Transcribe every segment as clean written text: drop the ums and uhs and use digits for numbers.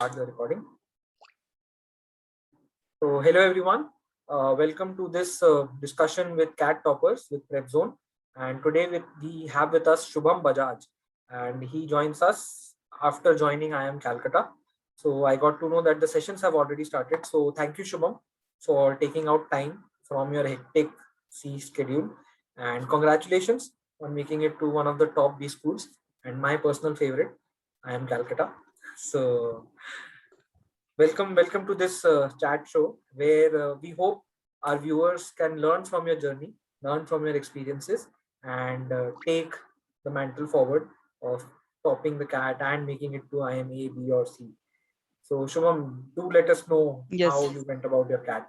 Start the recording. So hello everyone, welcome to this discussion with CAT toppers with Prepzone, and today we have with us Shubham Bajaj, and he joins us after joining IIM Calcutta. So I got to know that the sessions have already started. So thank you Shubham for taking out time from your hectic C schedule, and congratulations on making it to one of the top B schools and my personal favorite, IIM Calcutta. So welcome to this chat show where we hope our viewers can learn from your journey, learn from your experiences, and take the mantle forward of topping the CAT and making it to IMA, B, or C. So, Shubham, do let us know how Yes. you went about your CAT.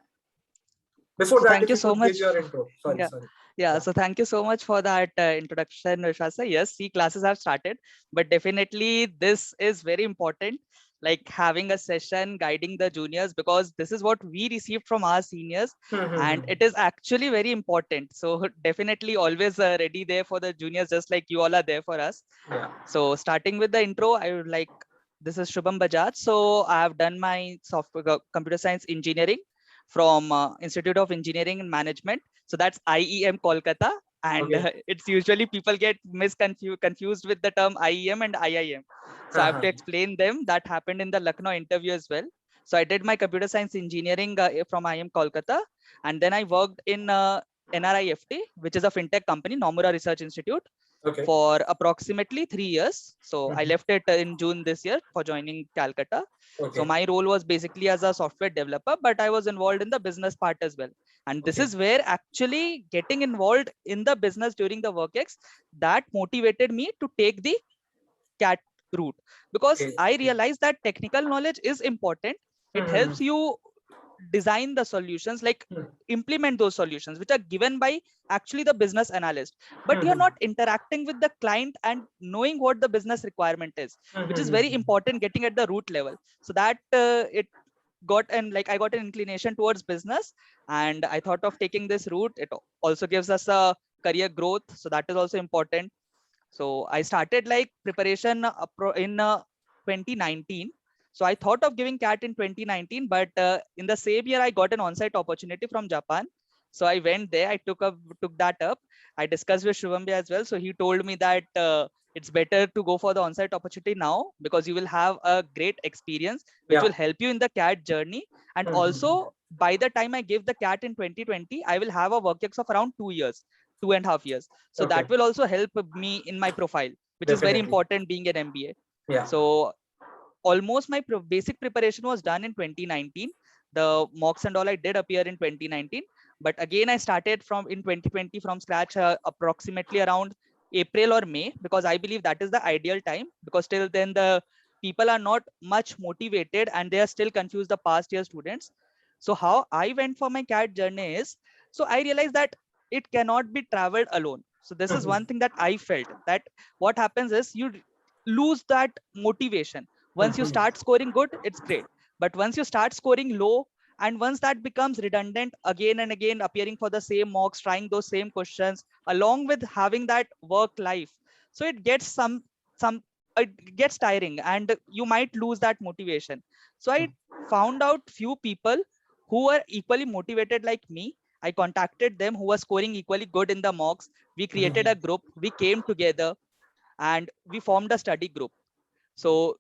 Before So that, thank if you you so could give much. your intro. Sorry. Yeah. Yeah. So thank you so much for that introduction, Vishwasa. Yes, C classes have started, but definitely this is very important, like having a session guiding the juniors, because this is what we received from our seniors and it is actually very important. So definitely always ready there for the juniors, just like you all are there for us. Yeah. So starting with the intro, I would like, this is Shubham Bajaj. So I have done my software computer science engineering from Institute of Engineering and Management. So that's IIM Calcutta. And it's usually people get confused with the term IEM and IIM. So I have to explain them. That happened in the Lucknow interview as well. So I did my computer science engineering from IIM Kolkata. And then I worked in NRIFT, which is a fintech company, Nomura Research Institute, for approximately 3 years. So I left it in June this year for joining Calcutta. So my role was basically as a software developer, but I was involved in the business part as well. And this is where actually getting involved in the business during the WorkX, that motivated me to take the CAT route, because I realized that technical knowledge is important. It helps you design the solutions, like implement those solutions which are given by actually the business analyst, but you're not interacting with the client and knowing what the business requirement is, which is very important, getting at the root level. So that it got, and like I got an inclination towards business, and I thought of taking this route. It also gives us a career growth, so that is also important. So I started like preparation in 2019. So I thought of giving CAT in 2019, but in the same year, I got an on-site opportunity from Japan. So I went there, I took that up. I discussed with Shubham as well. So he told me that it's better to go for the on-site opportunity now, because you will have a great experience, which will help you in the CAT journey. And also by the time I give the CAT in 2020, I will have a work ex of around 2 years, 2.5 years. So that will also help me in my profile, which is very important being an MBA. So almost my basic preparation was done in 2019. The mocks and all I did appear in 2019, but again I started from in 2020 from scratch, approximately around April or May, because I believe that is the ideal time, because till then the people are not much motivated and they are still confused, the past year students. So how I went for my CAT journey is, so I realized that it cannot be traveled alone. So this is one thing that I felt, that what happens is you lose that motivation. Once you start scoring good, it's great. But once you start scoring low, and once that becomes redundant, again and again appearing for the same mocks, trying those same questions, along with having that work life, so it gets it gets tiring and you might lose that motivation. So I found out few people who were equally motivated like me. I contacted them, who were scoring equally good in the mocks. We created a group, we came together, and we formed a study group. So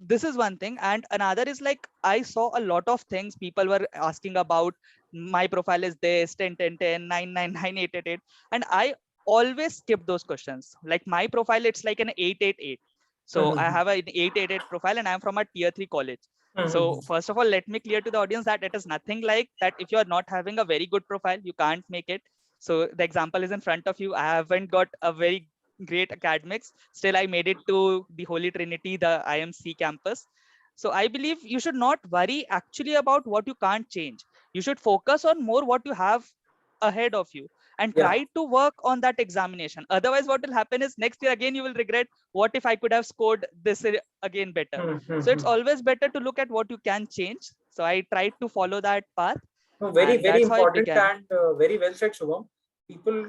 this is one thing. And another is, like, I saw a lot of things people were asking about. My profile is this 10 10 10 9 9 9 8 8 8, and I always skip those questions. Like my profile, it's like an 888. So I have an 888 profile and I'm from a tier 3 college. So first of all, let me clear to the audience that it is nothing like that. If you are not having a very good profile, you can't make it. So the example is in front of you. I haven't got a very great academics. Still, I made it to the Holy Trinity, the IMC campus. So I believe you should not worry actually about what you can't change. You should focus on more what you have ahead of you and try to work on that examination. Otherwise, what will happen is next year again, you will regret, what if I could have scored this again better? So it's always better to look at what you can change. So I tried to follow that path. No, And very that's how it important began. and very well said, Shubham. People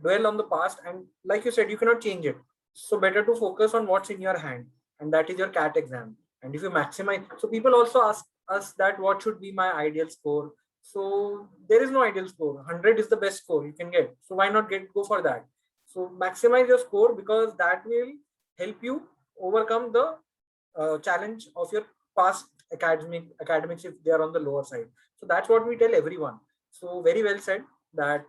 dwell on the past, and like you said, you cannot change it. So better to focus on what's in your hand, and that is your CAT exam. And if you maximize, so people also ask us that what should be my ideal score. So there is no ideal score. 100 is the best score you can get. So why not go for that? So maximize your score, because that will help you overcome the challenge of your past academics if they are on the lower side. So that's what we tell everyone. So very well said that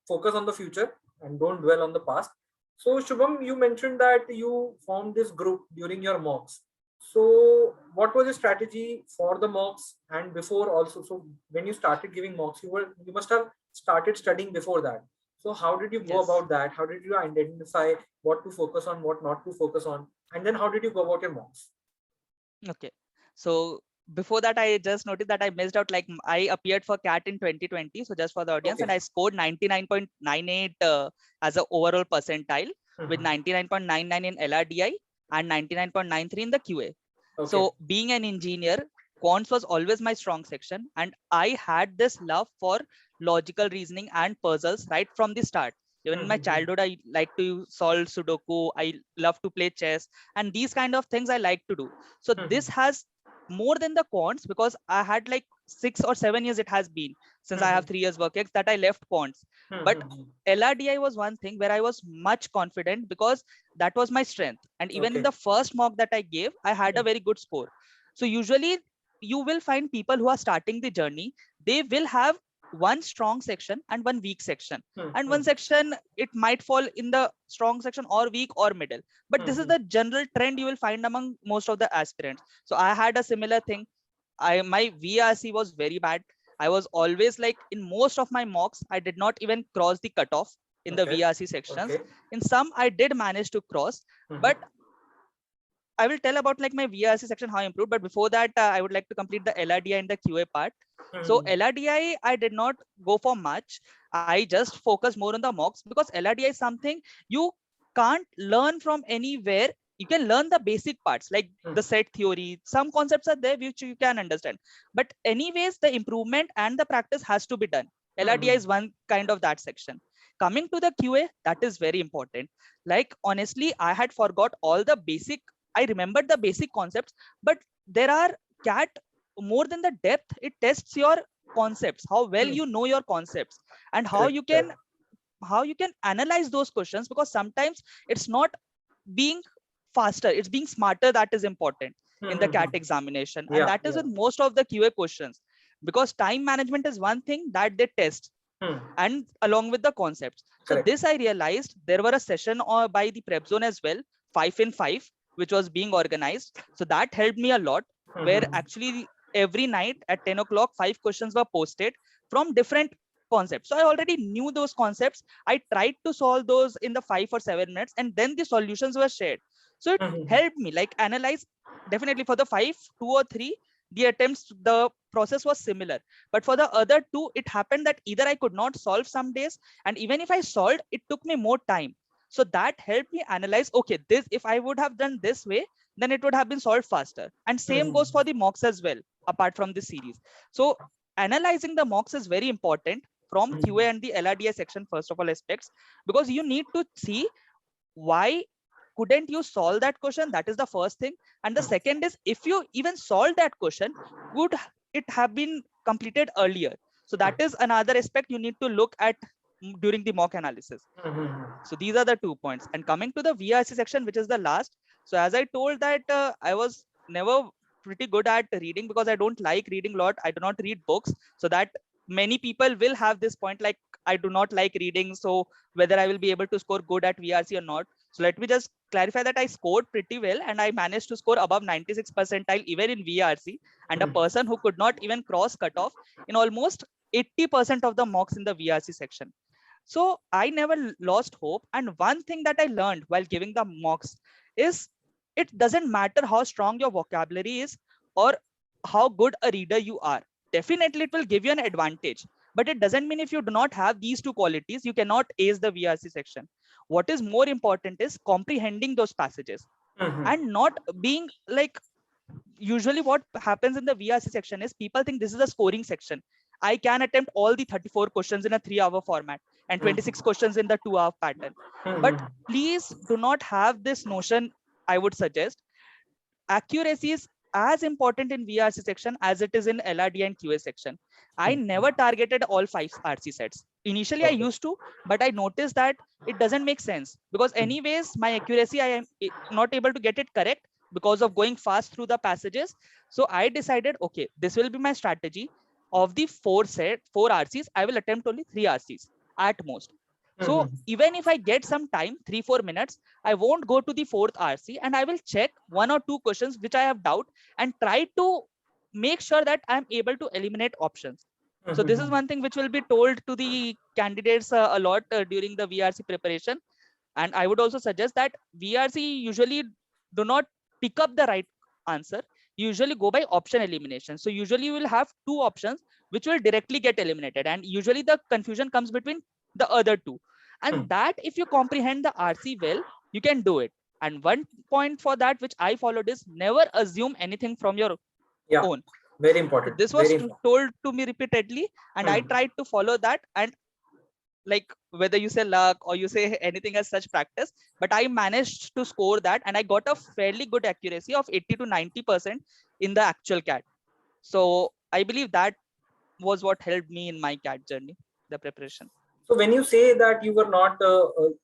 focus on the future and don't dwell on the past. So Shubham, you mentioned that you formed this group during your mocks. So what was your strategy for the mocks and before also? So when you started giving mocks, you must have started studying before that. So how did you go Yes. about that? How did you identify what to focus on, what not to focus on? And then how did you go about your mocks? Okay. So before that, I just noticed that I missed out. Like I appeared for CAT in 2020. So just for the audience, and Okay. I scored 99.98 as an overall percentile with Mhm. 99.99 in LRDI and 99.93 in the QA. Okay. So being an engineer, quants was always my strong section. And I had this love for logical reasoning and puzzles right from the start. Even in my Mhm. childhood, I like to solve Sudoku. I love to play chess, and these kind of things I like to do. So this Mhm. has more than the quants, because I had like 6 or 7 years it has been since I have Mhm. 3 years work ex that I left quants. But Mhm. LRDI was one thing where I was much confident because that was my strength. And even in Okay. the first mock that I gave, I had a Mhm. very good score. So usually you will find people who are starting the journey, they will have one strong section and one weak section. And one Mhm. section, it might fall in the strong section or weak or middle. But this is Mhm. the general trend you will find among most of the aspirants. So I had a similar thing. My VRC was very bad. I was always like in most of my mocks, I did not even cross the cutoff in the Okay. VRC sections. Okay. In some, I did manage to cross, Mhm. but I will tell about like my VRC section how I improved. But before that, I would like to complete the LRDI and the QA part. So Mhm. LRDI, I did not go for much. I just focus more on the mocks because LRDI is something you can't learn from anywhere. You can learn the basic parts like the Mhm. set theory. Some concepts are there which you can understand. But anyways, the improvement and the practice has to be done. LRDI Mhm. is one kind of that section. Coming to the QA, that is very important. Like honestly, I had forgot all the basic. I remembered the basic concepts, but there are cat more than the depth. It tests your concepts, how well Mhm. you know your concepts, and Correct. Correct. how you can analyze those questions, because sometimes it's not being faster, it's being smarter that is important in the cat Mhm. examination. And Yeah. that is Yeah. with most of the QA questions, because time management is one thing that they test Hmm. and along with the concepts. So Correct. this I realized there were a session or by the Prepzone as well, 5 in 5, which was being organized. So that helped me a lot, where Mhm. actually every night at 10 o'clock, 5 questions were posted from different concepts. So I already knew those concepts. I tried to solve those in the 5 or 7 minutes, and then the solutions were shared. So it Mhm. helped me like analyze. Definitely for the 5, 2 or 3, the attempts, the process was similar. But for the other two, it happened that either I could not solve some days, and even if I solved, it took me more time. So that helped me analyze, okay, this, if I would have done this way, then it would have been solved faster. And same Mhm. goes for the mocks as well, apart from the series. So analyzing the mocks is very important from QA Mhm. and the LRDS section, first of all aspects, because you need to see why couldn't you solve that question. That is the first thing. And the second is, if you even solve that question, could it have been completed earlier? So that is another aspect you need to look at during the mock analysis. Mhm. So these are the 2 points. And coming to the VRC section, which is the last. So as I told that I was never pretty good at reading because I don't like reading a lot. I do not read books. So that many people will have this point like, I do not like reading. So whether I will be able to score good at VRC or not. So let me just clarify that I scored pretty well and I managed to score above 96 percentile even in VRC, and a Mhm. person who could not even cross cutoff in almost 80% of the mocks in the VRC section. So I never lost hope. And one thing that I learned while giving the mocks is, it doesn't matter how strong your vocabulary is or how good a reader you are. Definitely, it will give you an advantage. But it doesn't mean if you do not have these two qualities, you cannot ace the VRC section. What is more important is comprehending those passages Mhm. and not being like, usually what happens in the VRC section is people think this is a scoring section. I can attempt all the 34 questions in a 3-hour format and 26 Mhm. questions in the 2-hour pattern. But Mhm. please do not have this notion. I would suggest accuracy is as important in VRC section as it is in LRD and QA section. I never targeted all 5 RC sets. Initially, I used to, but I noticed that it doesn't make sense because anyways, my accuracy, I am not able to get it correct because of going fast through the passages. So I decided, okay, this will be my strategy. Of the 4 RCs, I will attempt only 3 RCs at most. So even if I get some time, 3-4 minutes, I won't go to the 4th RC and I will check 1 or 2 questions which I have doubt and try to make sure that I'm able to eliminate options. So this is one thing which will be told to the candidates a lot during the VRC preparation. And I would also suggest that VRC usually do not pick up the right answer. You usually go by option elimination. So usually you will have 2 options which will directly get eliminated. And usually the confusion comes between the other 2. And that if you comprehend the RC well, you can do it. And one point for that which I followed is never assume anything from your own. Very important. So this was told to me repeatedly, and I tried to follow that. And like whether you say luck or you say anything as such practice, but I managed to score that and I got a fairly good accuracy of 80 to 90% in the actual CAT. So I believe that was what helped me in my CAT journey, the preparation. So when you say that you were not,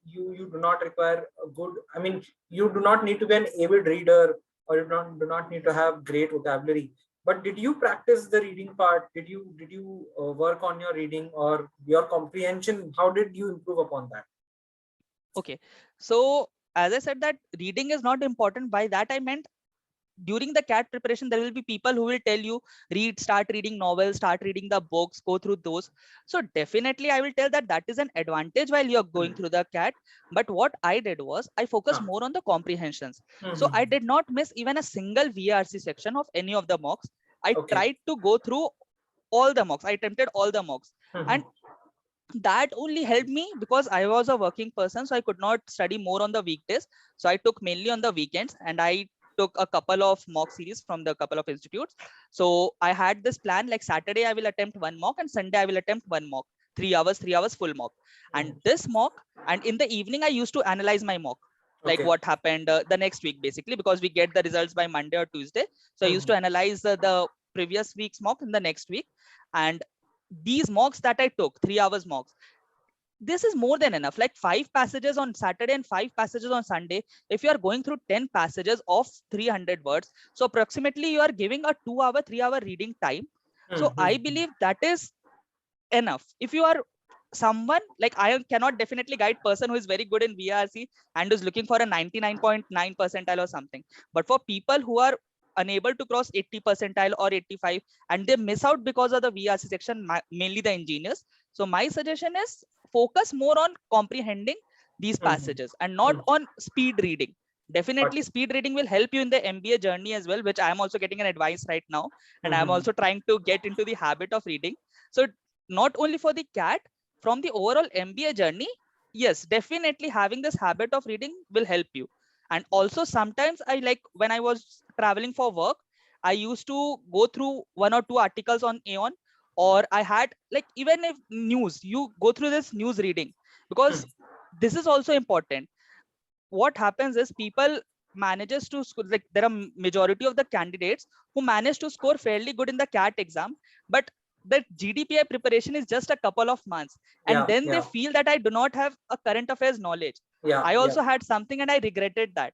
you do not require a good, I mean, you do not need to be an avid reader or you do not need to have great vocabulary. But did you practice the reading part? Did you work on your reading or your comprehension? How did you improve upon that? Okay, so as I said that reading is not important. By that I meant during the CAT preparation, there will be people who will tell you start reading novels, start reading the books, go through those. So definitely I will tell that is an advantage while you're going through the CAT. But what I did was I focused more on the comprehensions. So I did not miss even a single VRC section of any of the mocks. I tried to go through all the mocks. I attempted all the mocks. And that only helped me because I was a working person. So I could not study more on the weekdays. So I took mainly on the weekends and I took a couple of mock series from the couple of institutes. So I had this plan like Saturday I will attempt 1 mock and Sunday I will attempt 1 mock, 3 hours full mock. And this mock, and in the evening I used to analyze my mock, like what happened the next week basically, because we get the results by Monday or Tuesday. So I used to analyze the previous week's mock in the next week. And these mocks that I took, 3 hours mocks, this is more than enough. Like 5 passages on Saturday and 5 passages on Sunday. If you are going through 10 passages of 300 words, so approximately you are giving a 2-hour, 3-hour reading time. So I believe that is enough. If you are someone like I cannot definitely guide person who is very good in VRC and is looking for a 99.9 percentile or something. But for people who are unable to cross 80 percentile or 85 and they miss out because of the VRC section, mainly the engineers. So my suggestion is focus more on comprehending these passages and not on speed reading. Definitely speed reading will help you in the MBA journey as well, which I am also getting an advice right now. And I'm also trying to get into the habit of reading. So not only for the CAT, from the overall MBA journey, yes, definitely having this habit of reading will help you. And also sometimes I like when I was traveling for work, I used to go through 1 or 2 articles on Aeon, or I had like even if news, you go through this news reading because this is also important. What happens is people manages to like there are majority of the candidates who manage to score fairly good in the CAT exam, but the GDPI preparation is just a couple of months and then they feel that I do not have a current affairs knowledge. I also had something and I regretted that.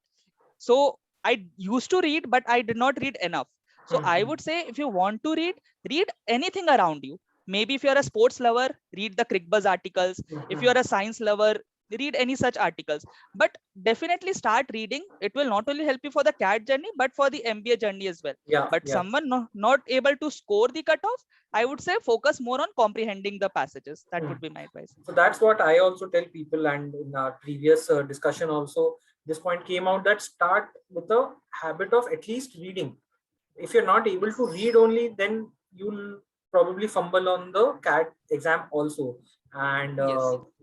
So I used to read, but I did not read enough. So I would say if you want to read anything around you. Maybe if you're a sports lover, read the CricBuzz articles. If you're a science lover, read any such articles. But definitely start reading. It will not only help you for the CAT journey, but for the MBA journey as well. But someone not able to score the cutoff, I would say focus more on comprehending the passages. That would be my advice. So that's what I also tell people. And in our previous discussion also, this point came out that start with a habit of at least reading. If you're not able to read only, then you'll probably fumble on the CAT exam also. And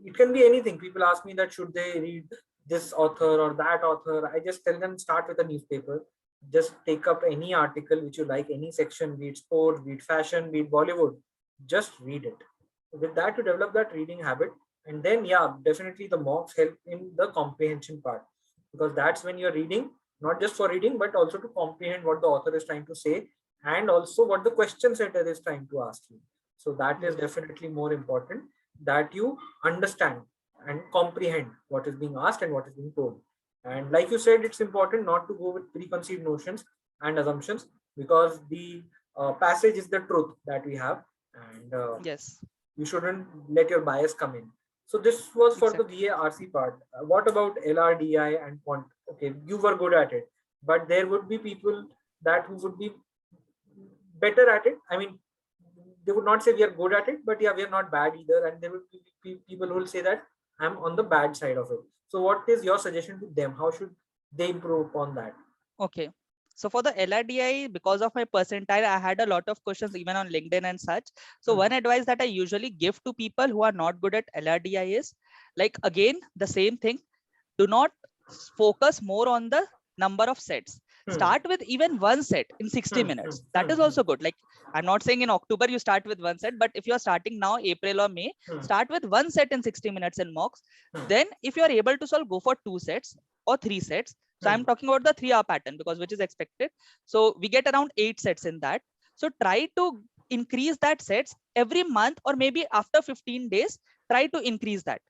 it can be anything. People ask me that should they read this author or that author. I just tell them start with a newspaper. Just take up any article which you like, any section, be it sport, be it fashion, be it Bollywood. Just read it. With that, you develop that reading habit. And then, definitely the mocks help in the comprehension part. Because that's when you're reading, not just for reading, but also to comprehend what the author is trying to say, and also what the question setter is trying to ask you. So that is definitely more important, that you understand and comprehend what is being asked and what is being told. And like you said, it's important not to go with preconceived notions and assumptions, because the passage is the truth that we have, and Yes. you shouldn't let your bias come in. So this was for the Exactly. VARC part. What about LRDI and quant? Okay, you were good at it, but there would be people that who would be better at it. I mean, they would not say we are good at it, but yeah, we are not bad either. And there will be people who will say that I'm on the bad side of it. So what is your suggestion to them? How should they improve upon that? Okay. So for the LRDI, because of my percentile, I had a lot of questions even on LinkedIn and such. So one advice that I usually give to people who are not good at LRDI is, like, again, the same thing. Do not focus more on the number of sets. Start with even one set in 60 minutes. That is also good. Like, I'm not saying in October you start with one set, but if you are starting now, April or May, start with one set in 60 minutes in mocks. Then if you are able to solve, go for 2 sets or 3 sets. So I'm talking about the 3-hour pattern, because which is expected. So we get around 8 sets in that. So try to increase that sets every month, or maybe after 15 days, try to increase that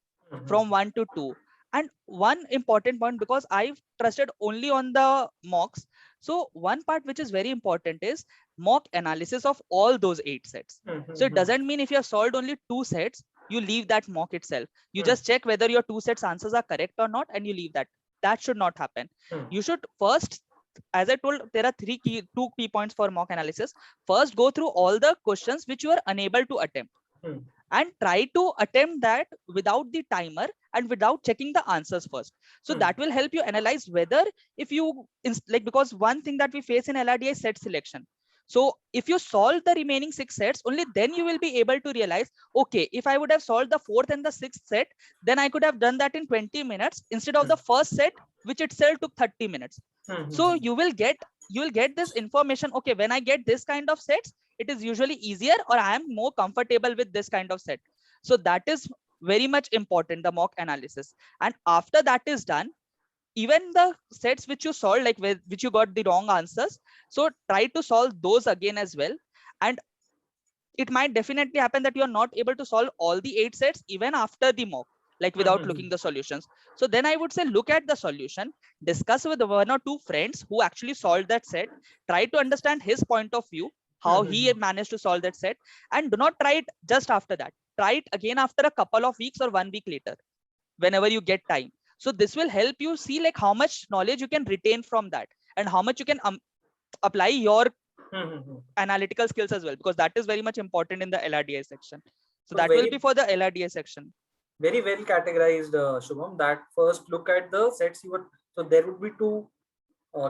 from 1 to 2. And one important point, because I've trusted only on the mocks. So one part which is very important is mock analysis of all those 8 sets. So it doesn't mean if you have solved only 2 sets, you leave that mock itself. You just check whether your 2 sets answers are correct or not, and you leave that. That should not happen. You should first, as I told, there are two key points for mock analysis. First, go through all the questions which you are unable to attempt, and try to attempt that without the timer and without checking the answers first. So that will help you analyze whether, if you like, because one thing that we face in LRDI is set selection. So if you solve the remaining 6 sets, only then you will be able to realize, okay, if I would have solved the 4th and the 6th set, then I could have done that in 20 minutes instead of the first set, which itself took 30 minutes. So you will get this information. Okay, when I get this kind of sets, it is usually easier, or I am more comfortable with this kind of set. So that is very much important, the mock analysis. And after that is done, even the sets which you solved, like which you got the wrong answers, so try to solve those again as well. And it might definitely happen that you are not able to solve all the 8 sets even after the mock, like without looking the solutions. So then I would say, look at the solution, discuss with 1 or 2 friends who actually solved that set, try to understand his point of view, how he managed to solve that set, and do not try it just after that. Try it again after a couple of weeks or 1 week later, whenever you get time. So this will help you see like how much knowledge you can retain from that, and how much you can apply your analytical skills as well, because that is very much important in the LRDI section. So that will be for the LRDI section. Very well categorized, Shubham. That first look at the sets you were. So there would be 2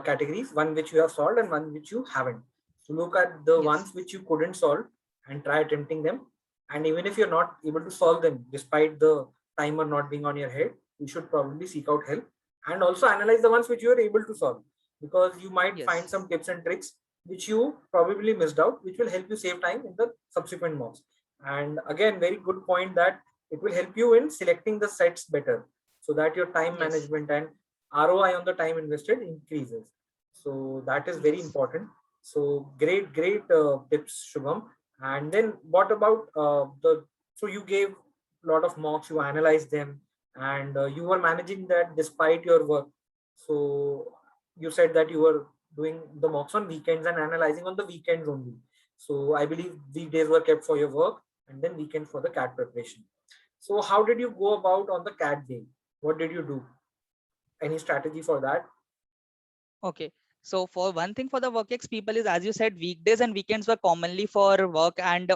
categories: one which you have solved and one which you haven't. So look at the ones which you couldn't solve and try attempting them. And even if you're not able to solve them, despite the timer not being on your head, you should probably seek out help, and also analyze the ones which you are able to solve, because you might find some tips and tricks which you probably missed out, which will help you save time in the subsequent mocks. And again, very good point that it will help you in selecting the sets better, so that your time management and ROI on the time invested increases. So that is very important. So great tips, Shubham. And then what about so you gave a lot of mocks, you analyzed them, and you were managing that despite your work. So you said that you were doing the mocks on weekends and analyzing on the weekends only. So I believe weekdays were kept for your work, and then weekend for the CAT preparation. So how did you go about on the CAT day? What did you do? Any strategy for that? Okay. So for one thing, for the WorkX people is, as you said, weekdays and weekends were commonly for work and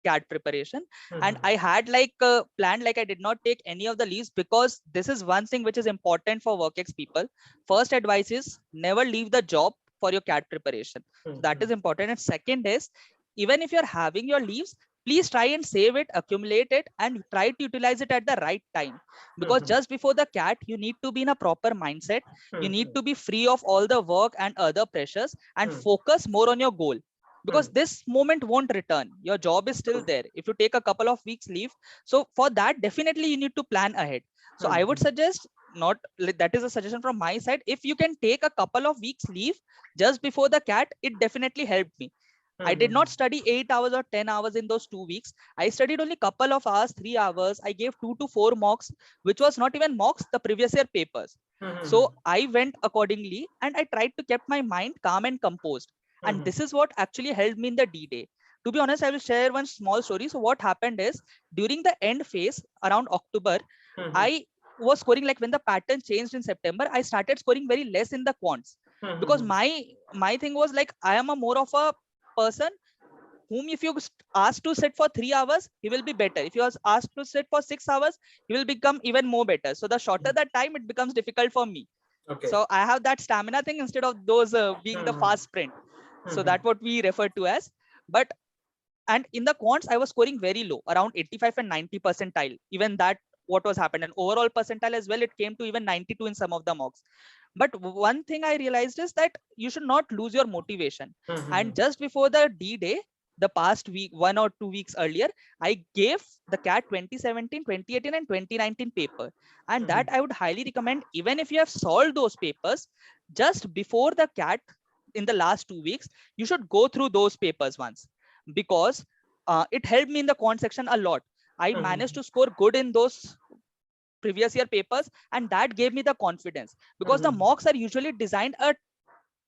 CAT preparation. And I had like planned, like I did not take any of the leaves, because this is one thing which is important for WorkX people. First advice is never leave the job for your CAT preparation. So that is important. And second is, even if you're having your leaves, please try and save it, accumulate it, and try to utilize it at the right time. Because just before the CAT, you need to be in a proper mindset. You need to be free of all the work and other pressures, and focus more on your goal, because this moment won't return. Your job is still there if you take a couple of weeks leave. So for that, definitely you need to plan ahead. So I would suggest, not that is a suggestion from my side. If you can take a couple of weeks leave just before the CAT, it definitely helped me. I did not study 8 hours or 10 hours in those 2 weeks. I studied only couple of hours, 3 hours. I gave 2 to 4 mocks, which was not even mocks, the previous year papers. So I went accordingly and I tried to keep my mind calm and composed. And this is what actually helped me in the D-Day. To be honest, I will share one small story. So what happened is during the end phase around October, I was scoring, like when the pattern changed in September, I started scoring very less in the quants, because my thing was like, I am a more of a person whom if you ask to sit for 3 hours, he will be better. If you are asked to sit for 6 hours, he will become even more better. So the shorter the time, it becomes difficult for me. Okay. So I have that stamina thing instead of those being the fast sprint. So that's what we refer to as. But and in the quants, I was scoring very low, around 85 and 90 percentile. Even that, what was happened, and overall percentile as well, it came to even 92 in some of the mocks. But one thing I realized is that you should not lose your motivation. And just before the D-Day, the past week, 1 or 2 weeks earlier, I gave the CAT 2017, 2018, and 2019 paper. And that I would highly recommend, even if you have solved those papers, just before the CAT in the last 2 weeks, you should go through those papers once, because it helped me in the quant section a lot. I managed to score good in those previous year papers, and that gave me the confidence, because the mocks are usually designed a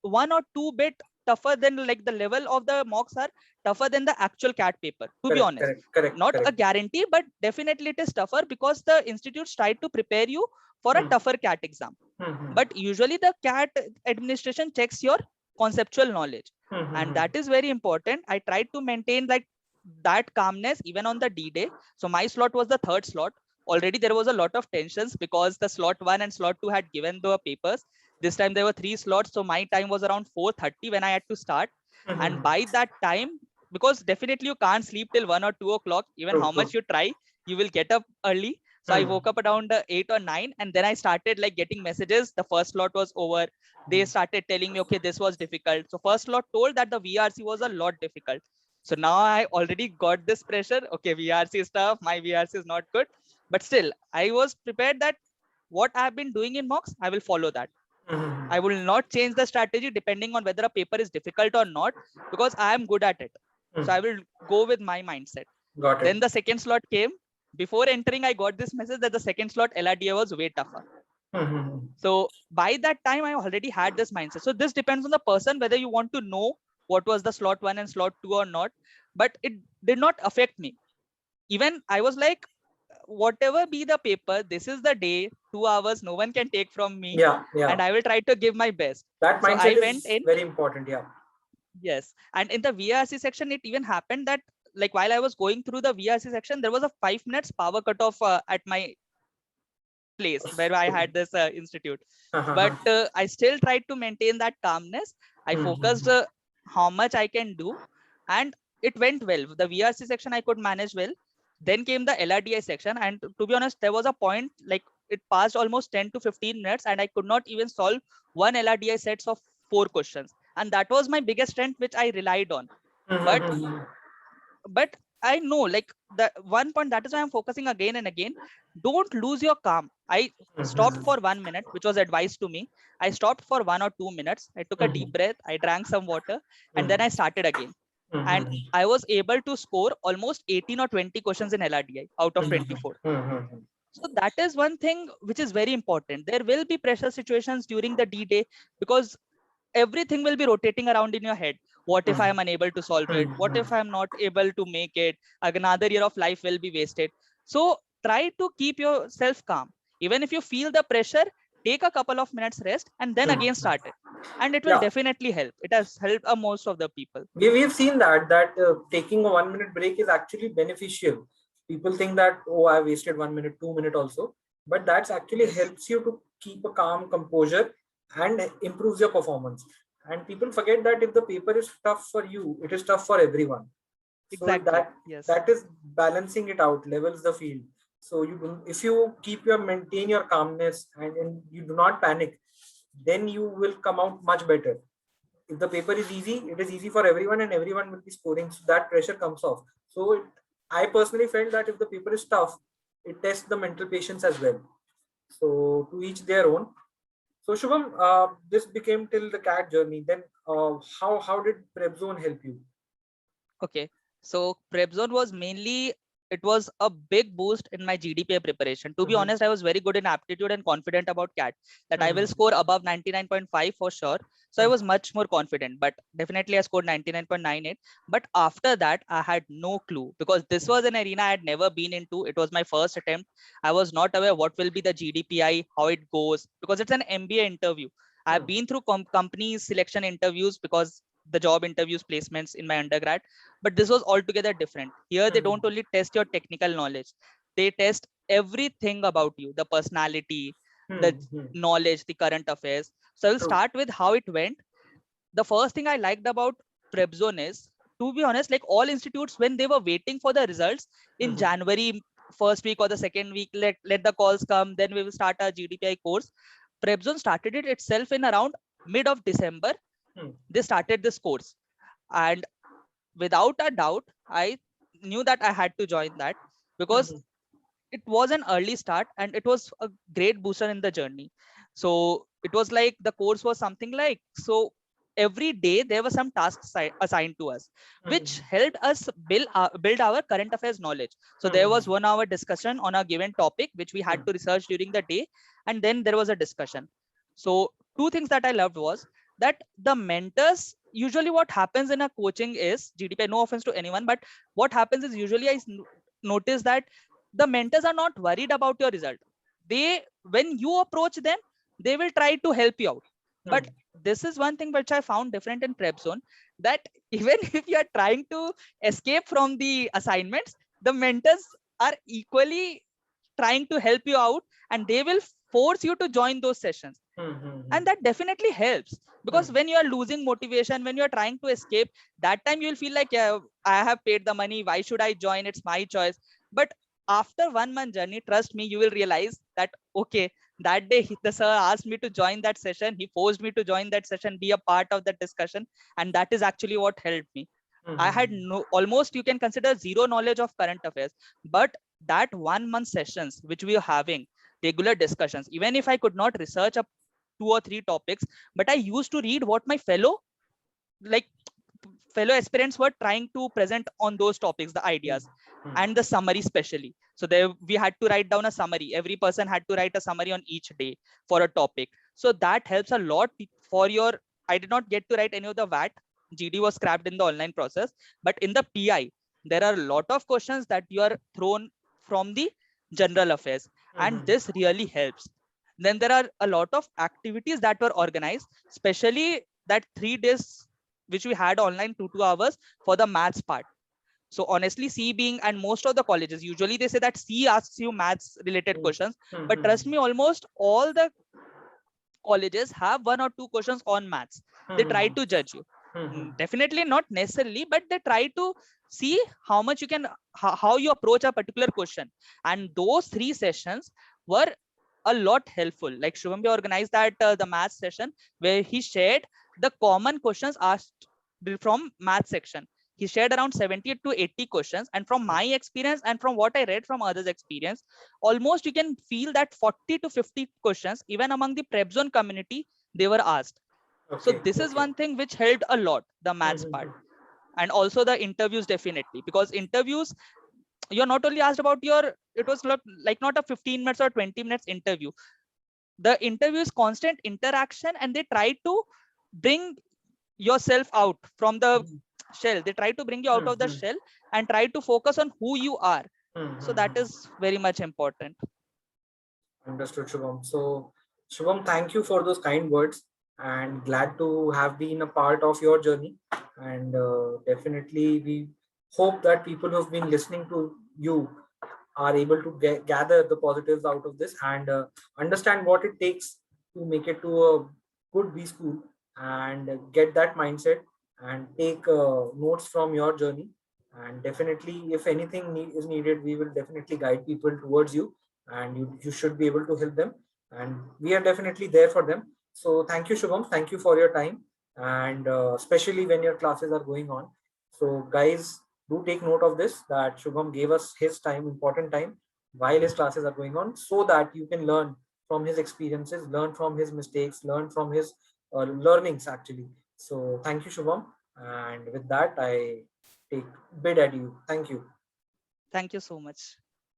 1 or 2 bit tougher than, like the level of the mocks are tougher than the actual CAT paper, to be honest. Not a guarantee, but definitely it is tougher, because the institutes try to prepare you for a tougher CAT exam. But usually the CAT administration checks your conceptual knowledge, and that is very important. I tried to maintain like that calmness even on the D-Day. So my slot was the third slot. Already there was a lot of tensions, because the slot 1 and slot 2 had given the papers. This time there were 3 slots, so my time was around 4:30 when I had to start. And by that time, because definitely you can't sleep till 1 or 2 o'clock, even how much you try, you will get up early. So I woke up around 8 or 9, and then I started like getting messages. The first slot was over. They started telling me, okay, this was difficult. So first slot told that the VRC was a lot difficult. So now I already got this pressure. Okay, VRC stuff, my VRC is not good. But still, I was prepared that what I've been doing in mocks, I will follow that. I will not change the strategy depending on whether a paper is difficult or not, because I am good at it. So I will go with my mindset. Got it. Then the second slot came. Before entering, I got this message that the second slot LRDS was way tougher. So by that time, I already had this mindset. So this depends on the person, whether you want to know what was the slot 1 and slot 2 or not. But it did not affect me. Even I was like, whatever be the paper, this is the day, 2 hours, no one can take from me. And I will try to give my best. That mindset so I went in. Very important. Yes. And in the VRC section, it even happened that like while I was going through the VRC section, there was a 5 minutes power cutoff at my place where I had this institute. But I still tried to maintain that calmness. I focused how much I can do, and it went well. The VRC section I could manage well. Then came the LRDS section, and to be honest, there was a point like it passed almost 10 to 15 minutes, and I could not even solve one LRDS sets of 4 questions, and that was my biggest strength, which I relied on. But I know, like the one point, that is why I'm focusing again and again. Don't lose your calm. I stopped for 1 minute, which was advised to me. I stopped for 1 or 2 minutes. I took a deep breath. I drank some water, and then I started again. And I was able to score almost 18 or 20 questions in LRDI out of 24. So that is one thing which is very important. There will be pressure situations during the D-Day, because everything will be rotating around in your head. What if I am unable to solve it? What if I'm not able to make it? Another year of life will be wasted. So try to keep yourself calm. Even if you feel the pressure, take a couple of minutes rest and then again start it. And it will definitely help. It has helped most of the people. We've seen that taking a 1 minute break is actually beneficial. People think that, oh, I wasted 1 minute, 2 minutes also, but that's actually helps you to keep a calm composure and improves your performance. And people forget that if the paper is tough for you, it is tough for everyone. Exactly. So that is balancing it out, levels the field. So if you maintain your calmness and you do not panic, then you will come out much better. If the paper is easy, it is easy for everyone and everyone will be scoring. So that pressure comes off. So I personally felt that if the paper is tough, it tests the mental patience as well. So to each their own. So Shubham, this became till the CAT journey. Then how did Prepzone help you? Okay, so Prepzone was mainly, it was a big boost in my GDPA preparation. To be Mm-hmm. honest, I was very good in aptitude and confident about CAT that I will Mm-hmm. score above 99.5 for sure. So I was much more confident, but definitely I scored 99.98. But after that, I had no clue because this was an arena I had never been into. It was my first attempt. I was not aware what will be the GDPI, how it goes, because it's an MBA interview. I've been through company selection interviews because the job interviews placements in my undergrad, but this was altogether different. Here they don't only test your technical knowledge, they test everything about you, the personality, the Mm-hmm. knowledge, the current affairs. So I will True. start with how it went. The first thing I liked about Prepzone is, to be honest, like all institutes, when they were waiting for the results in Mm-hmm. January first week or the second week, let the calls come, then we will start our GDPI course. Prepzone started it itself in around mid of December. They started this course, and without a doubt, I knew that I had to join that because Mm-hmm. it was an early start and it was a great booster in the journey. So it was like the course was something like, so every day there were some tasks assigned to us, which helped us build our current affairs knowledge. So there was 1 hour discussion on a given topic which we had to research during the day, and then there was a discussion. So two things that I loved was that the mentors, usually what happens in a coaching is GDP, no offense to anyone, but what happens is usually notice that the mentors are not worried about your result. They, when you approach them, they will try to help you out. But this is one thing which I found different in Prepzone, that even if you are trying to escape from the assignments, the mentors are equally trying to help you out, and they will force you to join those sessions. And that definitely helps, because when you are losing motivation, when you are trying to escape, that time you will feel like, yeah, I have paid the money, why should I join, it's my choice. But after 1 month journey, trust me, you will realize that, okay, that day the sir asked me to join that session, he forced me to join that session, be a part of that discussion, and that is actually what helped me. I had no, almost you can consider zero knowledge of current affairs, but that 1 month sessions which we are having, regular discussions, even if I could not research up 2 or 3 topics, but I used to read what my like fellow aspirants were trying to present on those topics, the ideas and the summary specially. So there we had to write down a summary, every person had to write a summary on each day for a topic. So that helps a lot for your, I did not get to write any of the VAT, GD was scrapped in the online process, but in the PI there are a lot of questions that you are thrown from the general affairs, and this really helps. Then there are a lot of activities that were organized, especially that 3 days which we had online, 2 hours for the maths part. So honestly, C being, and most of the colleges, usually they say that C asks you maths related questions, but trust me, almost all the colleges have 1 or 2 questions on maths. They try to judge you. Definitely not necessarily, but they try to see how much you can, how you approach a particular question. And those 3 sessions were a lot helpful. Like Shubham organized that the maths session where he shared the common questions asked from math section. He shared around 70 to 80 questions, and from my experience and from what I read from others' experience, almost you can feel that 40 to 50 questions, even among the Prepzone community, they were asked. So Okay. this is Okay. one thing which helped a lot, the maths part. And also the interviews, definitely, because interviews, you're not only asked about your, it was like not a 15 minutes or 20 minutes interview. The interview is constant interaction, and they try to bring yourself out from the shell. They try to bring you out of the shell and try to focus on who you are. So that is very much important. Understood, Shubham. So, Shubham, thank you for those kind words, and glad to have been a part of your journey. And definitely, we hope that people who've been listening to you are able to gather the positives out of this and understand what it takes to make it to a good B school, and get that mindset and take notes from your journey. And definitely, if anything is needed, we will definitely guide people towards you, and you should be able to help them. And we are definitely there for them. So thank you, Shubham. Thank you for your time, and especially when your classes are going on. So guys, do take note of this, that Shubham gave us his time, important time, while his classes are going on, so that you can learn from his experiences, learn from his mistakes, learn from his learnings actually. So thank you, Shubham. And with that, I take bid at you. Thank you. Thank you so much.